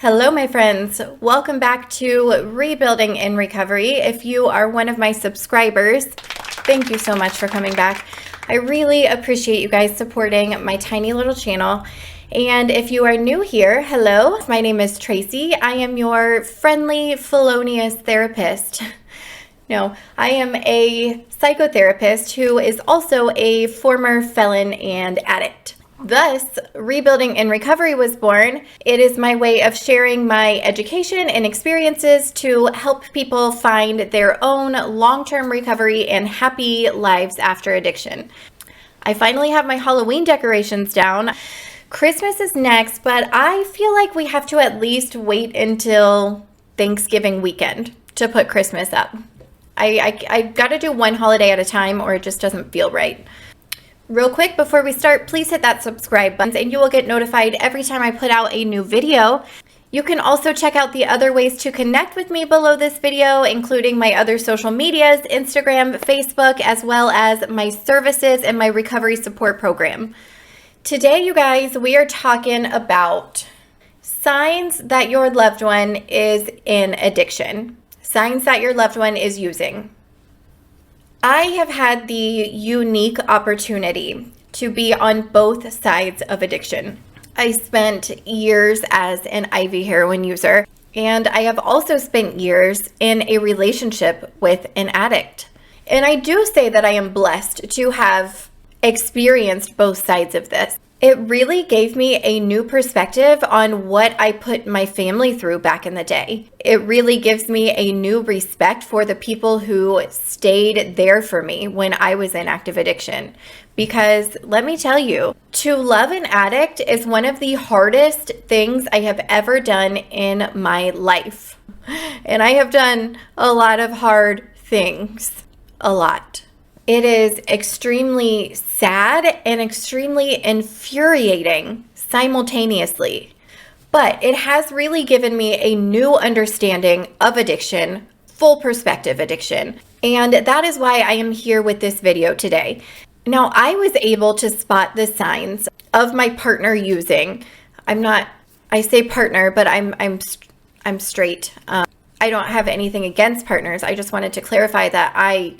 Hello, my friends. Welcome back to Rebuilding in Recovery. If you are one of my subscribers, thank you so much for coming back. I really appreciate you guys supporting my tiny little channel. And if you are new here, hello, my name is Tracy. I am your friendly, felonious therapist. No, I am a psychotherapist who is also a former felon and addict. Thus, Rebuilding in Recovery was born. It is my way of sharing my education and experiences to help people find their own long-term recovery and happy lives after addiction. I finally have my Halloween decorations down. Christmas is next, but I feel like we have to at least wait until Thanksgiving weekend to put Christmas up. I got to do one holiday at a time or it just doesn't feel right. Real quick, before we start, please hit that subscribe button and you will get notified every time I put out a new video. You can also check out the other ways to connect with me below this video, including my other social medias, Instagram, Facebook, as well as my services and my recovery support program. Today, you guys, we are talking about signs that your loved one is in addiction, signs that your loved one is using. I have had the unique opportunity to be on both sides of addiction. I spent years as an IV heroin user, and I have also spent years in a relationship with an addict. And I do say that I am blessed to have experienced both sides of this. It really gave me a new perspective on what I put my family through back in the day. It really gives me a new respect for the people who stayed there for me when I was in active addiction. Because let me tell you, to love an addict is one of the hardest things I have ever done in my life. And I have done a lot of hard things. A lot. It is extremely sad and extremely infuriating simultaneously, but it has really given me a new understanding of addiction, full perspective addiction, and that is why I am here with this video today. Now, I was able to spot the signs of my partner using. I say partner, but I'm straight. I don't have anything against partners. I just wanted to clarify that I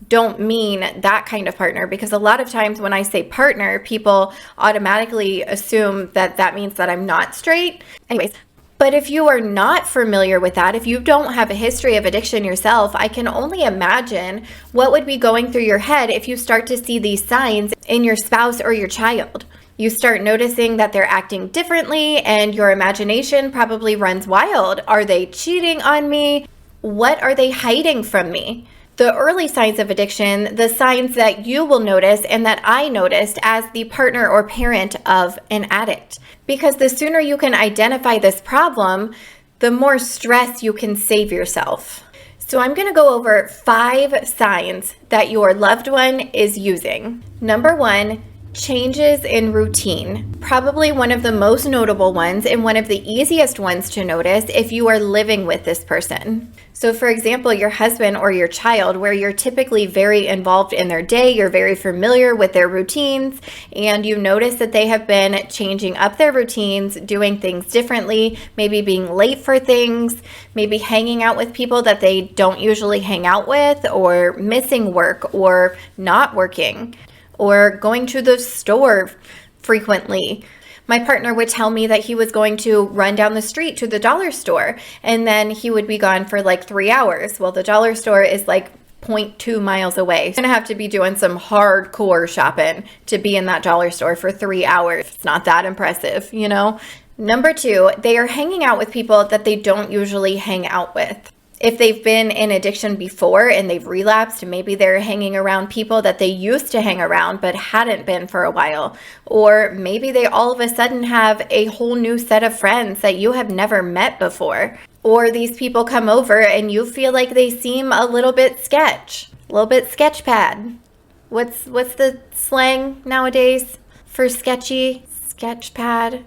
don't mean that kind of partner, because a lot of times when I say partner, people automatically assume that that means that I'm not straight. Anyways, but if you are not familiar with that, if you don't have a history of addiction yourself, I can only imagine what would be going through your head if you start to see these signs in your spouse or your child. You start noticing that they're acting differently and your imagination probably runs wild. Are they cheating on me? What are they hiding from me? The early signs of addiction, the signs that you will notice and that I noticed as the partner or parent of an addict. Because the sooner you can identify this problem, the more stress you can save yourself. So I'm going to go over 5 signs that your loved one is using. Number 1, changes in routine. Probably one of the most notable ones and one of the easiest ones to notice if you are living with this person. So for example, your husband or your child, where you're typically very involved in their day, you're very familiar with their routines, and you notice that they have been changing up their routines, doing things differently, maybe being late for things, maybe hanging out with people that they don't usually hang out with, or missing work or not working, or going to the store frequently. My partner would tell me that he was going to run down the street to the dollar store and then he would be gone for like 3 hours. Well, the dollar store is like 0.2 miles away. You're gonna have to be doing some hardcore shopping to be in that dollar store for 3 hours. It's not that impressive, you know? Number 2, they are hanging out with people that they don't usually hang out with. If they've been in addiction before and they've relapsed, maybe they're hanging around people that they used to hang around but hadn't been for a while. Or maybe they all of a sudden have a whole new set of friends that you have never met before. Or these people come over and you feel like they seem a little bit sketch pad. What's the slang nowadays for sketchy? Sketch pad?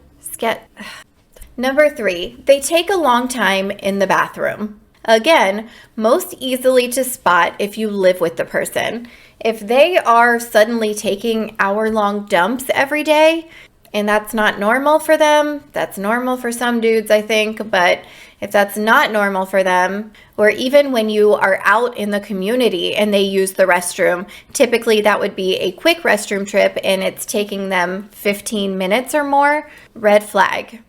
Number 3, they take a long time in the bathroom. Again, most easily to spot if you live with the person. If they are suddenly taking hour-long dumps every day, And that's not normal for them. That's normal for some dudes, I think. But if that's not normal for them, or even when you are out in the community and they use the restroom, typically that would be a quick restroom trip and it's taking them 15 minutes or more, red flag.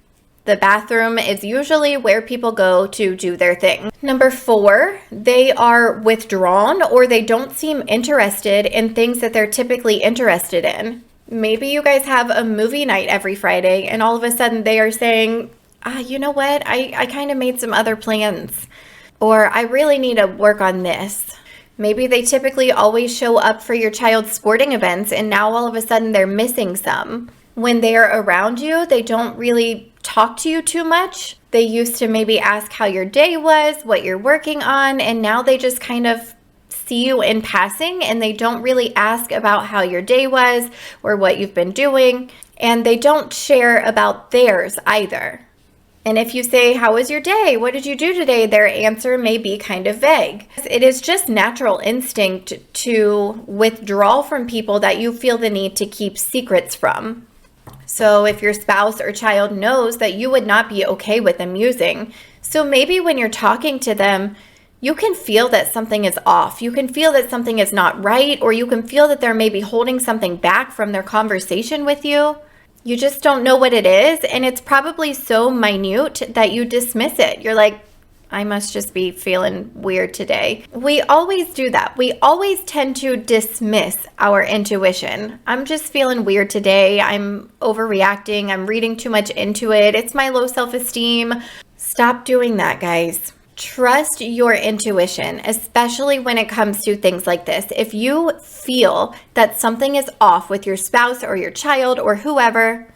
The bathroom is usually where people go to do their thing. Number 4, they are withdrawn or they don't seem interested in things that they're typically interested in. Maybe you guys have a movie night every Friday and all of a sudden they are saying, you know what, I kind of made some other plans, or I really need to work on this. Maybe they typically always show up for your child's sporting events and now all of a sudden they're missing some. When they're around you, they don't really talk to you too much. They used to maybe ask how your day was, what you're working on, and now they just kind of see you in passing and they don't really ask about how your day was or what you've been doing, and they don't share about theirs either. And if you say, how was your day? What did you do today? Their answer may be kind of vague. It is just natural instinct to withdraw from people that you feel the need to keep secrets from. So if your spouse or child knows that you would not be okay with them using, so maybe when you're talking to them, you can feel that something is off. You can feel that something is not right, or you can feel that they're maybe holding something back from their conversation with you. You just don't know what it is, and it's probably so minute that you dismiss it. You're like, I must just be feeling weird today. We always do that. We always tend to dismiss our intuition. I'm just feeling weird today. I'm overreacting. I'm reading too much into it. It's my low self-esteem. Stop doing that, guys. Trust your intuition, especially when it comes to things like this. If you feel that something is off with your spouse or your child or whoever,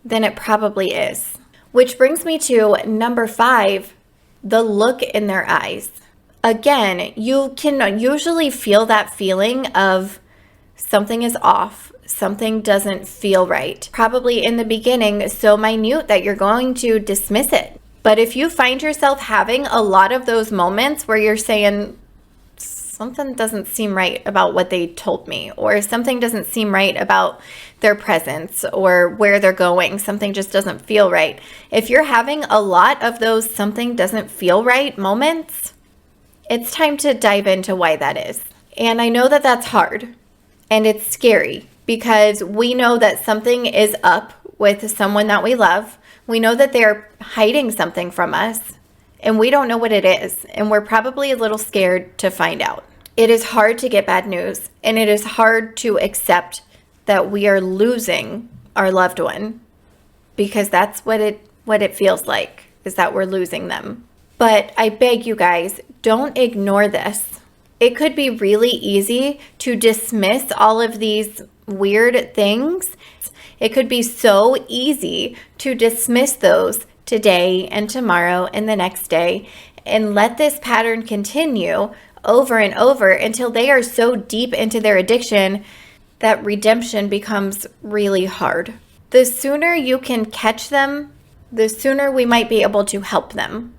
then it probably is. Which brings me to number 5, the look in their eyes. Again, you can usually feel that feeling of something is off, something doesn't feel right. Probably in the beginning, so minute that you're going to dismiss it. But if you find yourself having a lot of those moments where you're saying, something doesn't seem right about what they told me, or something doesn't seem right about their presence or where they're going, something just doesn't feel right. If you're having a lot of those something doesn't feel right moments, it's time to dive into why that is. And I know that that's hard and it's scary because we know that something is up with someone that we love. We know that they're hiding something from us and we don't know what it is. And we're probably a little scared to find out. It is hard to get bad news and it is hard to accept that we are losing our loved one, because that's what it feels like, is that we're losing them. But I beg you guys, don't ignore this. It could be really easy to dismiss all of these weird things. It could be so easy to dismiss those today and tomorrow and the next day and let this pattern continue over and over until they are so deep into their addiction that redemption becomes really hard. The sooner you can catch them, the sooner we might be able to help them.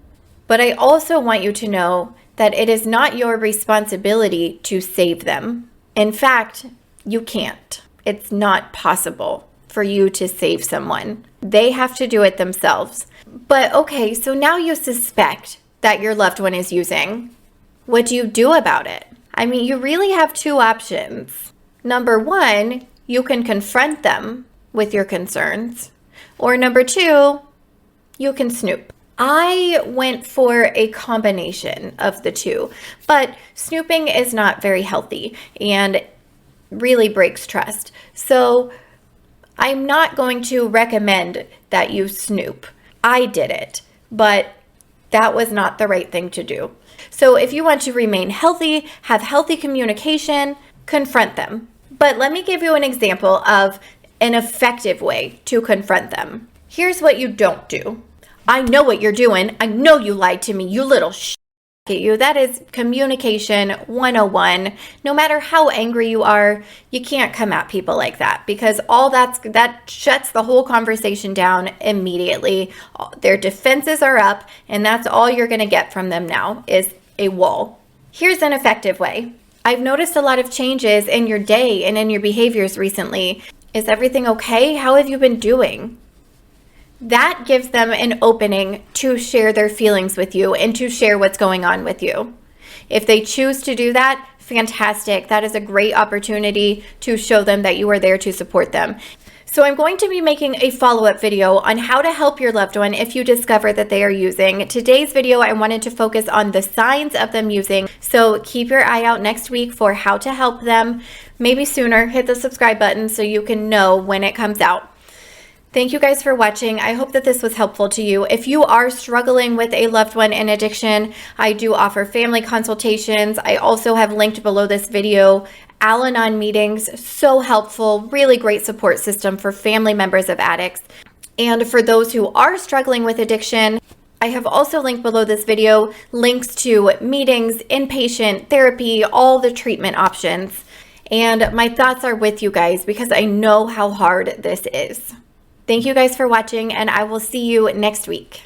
But I also want you to know that it is not your responsibility to save them. In fact, you can't. It's not possible for you to save someone. They have to do it themselves. But okay, so now you suspect that your loved one is using. What do you do about it? I mean, you really have 2 options. Number 1, you can confront them with your concerns. Or number 2, you can snoop. I went for a combination of the 2, but snooping is not very healthy and really breaks trust. So I'm not going to recommend that you snoop. I did it, but that was not the right thing to do. So if you want to remain healthy, have healthy communication, confront them. But let me give you an example of an effective way to confront them. Here's what you don't do. I know what you're doing. I know you lied to me, you little at you. That is communication 101. No matter how angry you are, you can't come at people like that, because that shuts the whole conversation down immediately. Their defenses are up, and that's all you're going to get from them now is a wall. Here's an effective way. I've noticed a lot of changes in your day and in your behaviors recently. Is everything okay? How have you been doing? That gives them an opening to share their feelings with you and to share what's going on with you. If they choose to do that, fantastic. That is a great opportunity to show them that you are there to support them. So I'm going to be making a follow-up video on how to help your loved one if you discover that they are using. Today's video, I wanted to focus on the signs of them using. So keep your eye out next week for how to help them. Maybe sooner, hit the subscribe button so you can know when it comes out. Thank you guys for watching. I hope that this was helpful to you. If you are struggling with a loved one in addiction, I do offer family consultations. I also have linked below this video Al-Anon Meetings, so helpful, really great support system for family members of addicts. And for those who are struggling with addiction, I have also linked below this video links to meetings, inpatient therapy, all the treatment options. And my thoughts are with you guys because I know how hard this is. Thank you guys for watching, and I will see you next week.